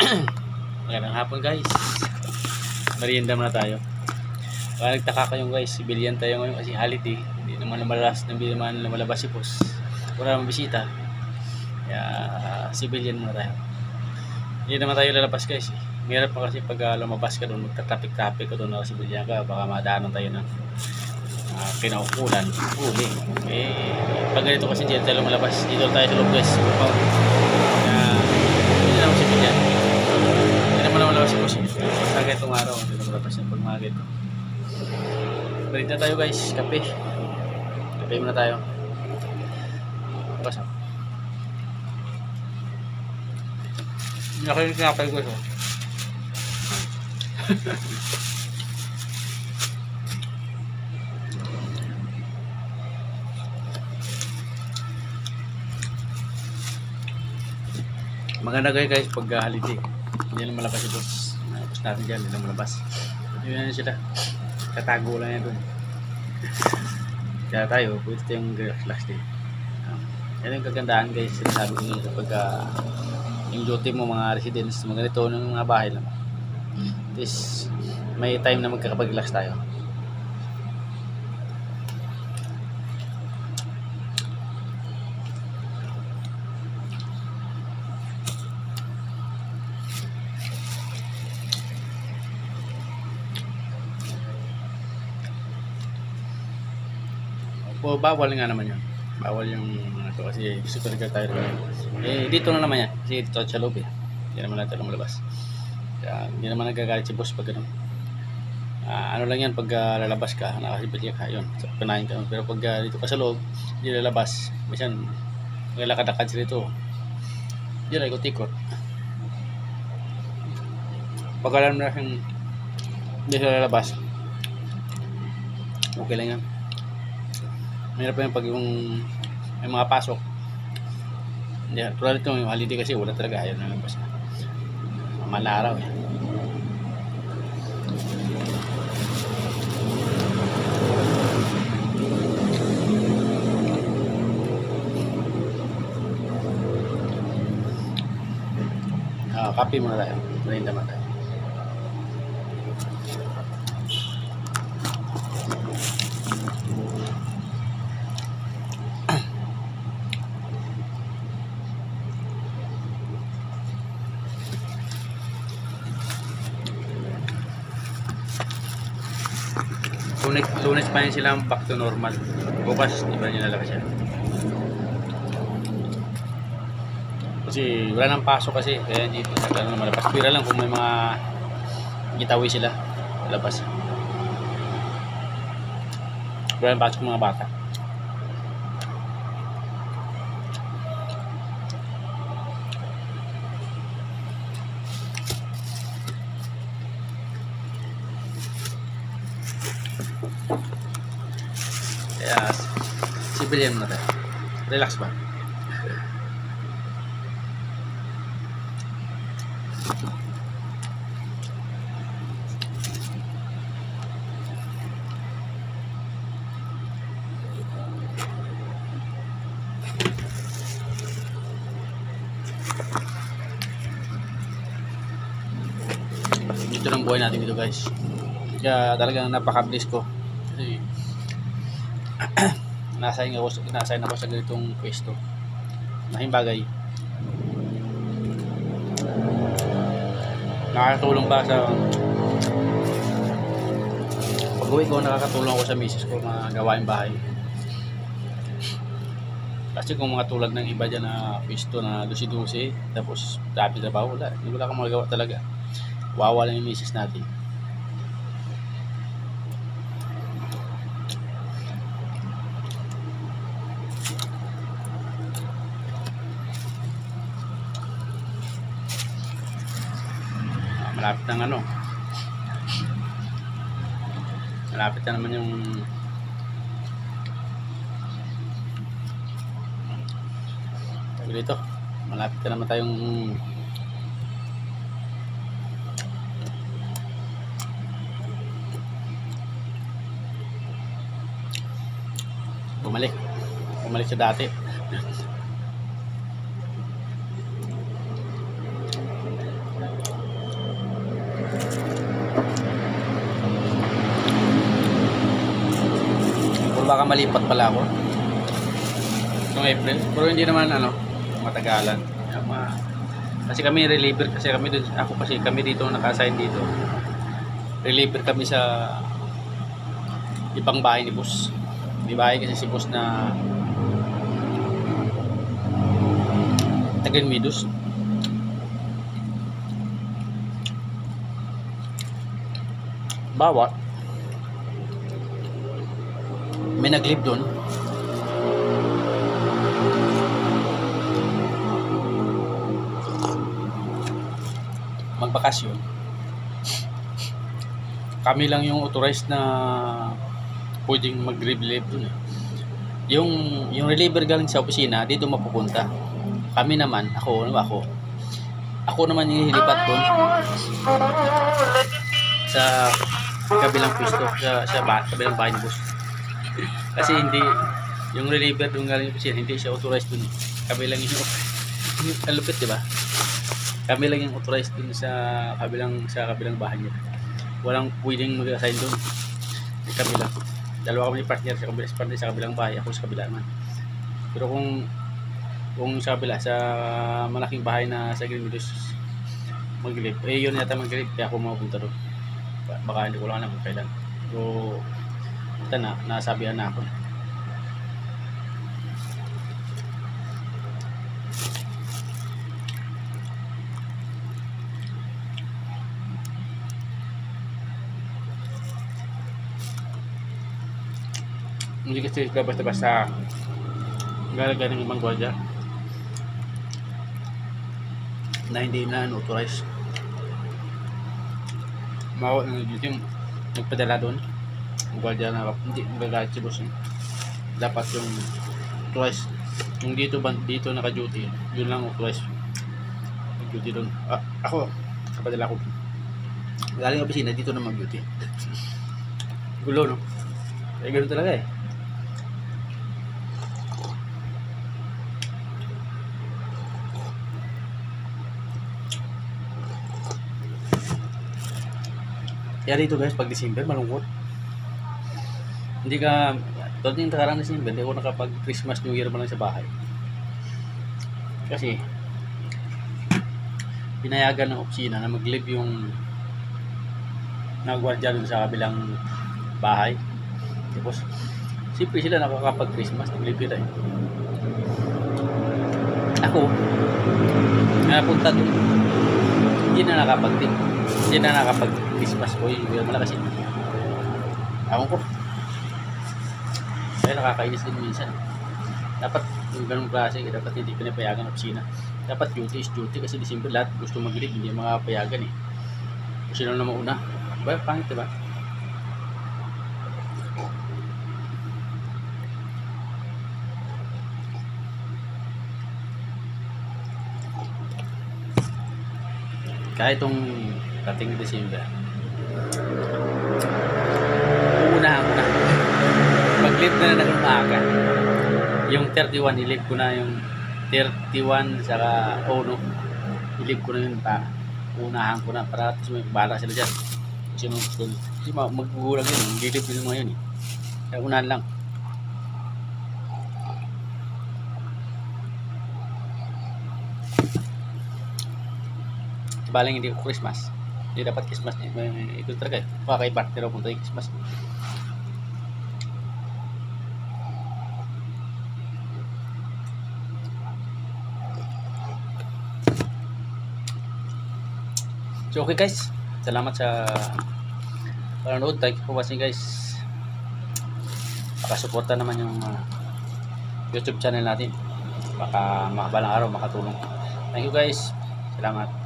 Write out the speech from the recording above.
Magandang hapon guys. Merienda muna tayo. Kaya nagtaka kayo guys, civilian tayo ngayon kasi holiday. Hindi naman lumalabas si boss. Wala namang bisita. Kaya civilian muna tayo. Hindi naman tayo lalabas guys. Mahirap pa kasi pag lumabas ka doon, magta-traffic ka doon na civilian ka, baka madaanan tayo ng kinaukulan, huli. Pag ganito kasi dito tayo lumalabas, dito tayo sa loob guys. Kaya hindi naman civilian. Hindi naman lumalabas si boss. Basta itong araw, hindi naman lumabas yung pagmaga ito. Balik na tayo guys, kape. Kape muna tayo. Basta. Hindi ako yung kinapay ko ito. Maganda kayo guys pag holiday. Hindi na malabas si boss. Tapos natin dyan, hindi na malabas. Yun na sila. Katago lang yan dun. Kaya tayo, pwede tayong relax day. Yan yung kagandahan guys. Sinasabi ko nyo kapag yung duty mo mga residents, mga ganito ng mga bahay lang. At least, may time na magkakapag-relax tayo. O bawal nga naman yun. Bawal yung mga to kasi super tayo rin. Dito na naman yan. Kasi dito sa loob eh. Hindi naman natin lumalabas. Kaya hindi naman nagagalit si boss pag ano. Ano lang yan pag lalabas ka, nakasibilya ka yun. So, panahin ka. Pero pag dito ka sa loob, hindi lalabas. Minsan, maglalakad-lakad sila dito. Hindi na ikot-ikot. Pag alam na yung hindi sila lalabas, okay lang yan. Mahirap pa yung pag yung may mga pasok. Hindi, tulad ito yung holiday kasi wala talaga ayaw na labas na. Malaraw eh. Kape muna tayo. Merienda muna tayo. Lunes pa yun silang back to normal. Bukas, di ba nyo nalabas yan? Kasi wala nang pasok kasi. Kaya hindi na malabas. Pira lang kung may mga gitawi sila. Malabas. Wala nang pasok mga bata. Kaya civilian mo na tayo. Relax ba? Ito ng buhay natin dito guys. Kaya talagang napaka-bless ko. Kasi nasayin ako sa ganitong pwesto. Mahing bagay. Nakakatulong ba sa pag-uwi ko, nakakatulong ako sa misis ko mga gawain bahay. Kasi kung mga tulad ng iba dyan na pwesto na dusi-dusi, tapos dami trabaho, wala kang magagawa talaga. Wawa lang yung misis natin. Malapit ng ano, malapit na naman yung dito, malapit na naman tayong bumalik sa dati. baka malipat pala ako noong April, pero hindi naman matagalan. Kasi kami reliever, kasi kami dun, ako kasi kami dito naka-assign dito. Reliever kami sa ibang bahay ni boss. May bahay kasi si boss na Tagalmidos. Bawat may nag-live doon. Magbakasyon. Kami lang yung authorized na pwedeng mag-relieve doon. Yung reliever galing sa opisina dito mapupunta. Kami naman, ako naman yung hilipat doon sa kabilang pwesto, sa kabilang bahay ni boss. Kasi hindi yung reliever doon galing sa opisina, hindi siya authorized doon. Kami lang yung alupit, di ba? Kami lang yung authorized dun sa kabilang bahay niya. Walang pwedeng mag-assign dun. Kami lang. Dalawa kami partner sa kabilang bahay. Ako sa kabila naman. Pero kung sa kabila, sa malaking bahay na sa Greenmeadows mag-live, yun yata mag-live. Kaya ako mapunta doon. Baka hindi ko lang alam kung kailan. So, ito na, nasabihan na ako. Hindi kasi basta-basta galaga ng ibang gwardiya na hindi na authorized. Mawag ng duty nagpadala doon gwardiya na hindi magagamit si boss. Dapat yung authorized yung dito naka-duty, yun lang authorized mag-duty doon. Ako kapadala ko galing opisina dito na mag-duty. Gulo, no? Ganun talaga eh. Kaya dito guys, pag December, malungkot. Hindi ka, tulad yung takarang December, hindi ako nakapag-Christmas, New Year mo lang sa bahay. Kasi, pinayagan ng opisina na mag-live yung nagwardya dun sa kabilang bahay. Tapos, siyempre sila nakakapag-Christmas, nag-live yun eh. Ako, napunta dun, hindi na nakapag-Christmas ko yung wala kasi ako ko kaya nakakainis din minsan. Dapat yung ganung klase, dapat hindi pinapayagan ng opisina. Dapat duty is duty kasi December lahat gusto mag-live, hindi mga payagan eh. Kung sino na mauna ba, pangit diba? Kahit itong dating December, uunahan ko na. Mag-live na ng umaga. Yung 31, i-live ko na yung 31 saka no. I-live ko na yun pa. Uunahan ko na para at may bala sila dyan. Kasi maggugulang yun. Mag-live din mga yun eh. Kaya unahan lang. Balang hindi ko Christmas. Hindi dapat Christmas. Ito talaga eh. Baka kay partner ako punta yung Christmas. So okay guys. Salamat sa panonood. Thank you for watching guys. Pakasuporta naman yung YouTube channel natin. Baka makabalang araw makatulong. Thank you guys. Salamat.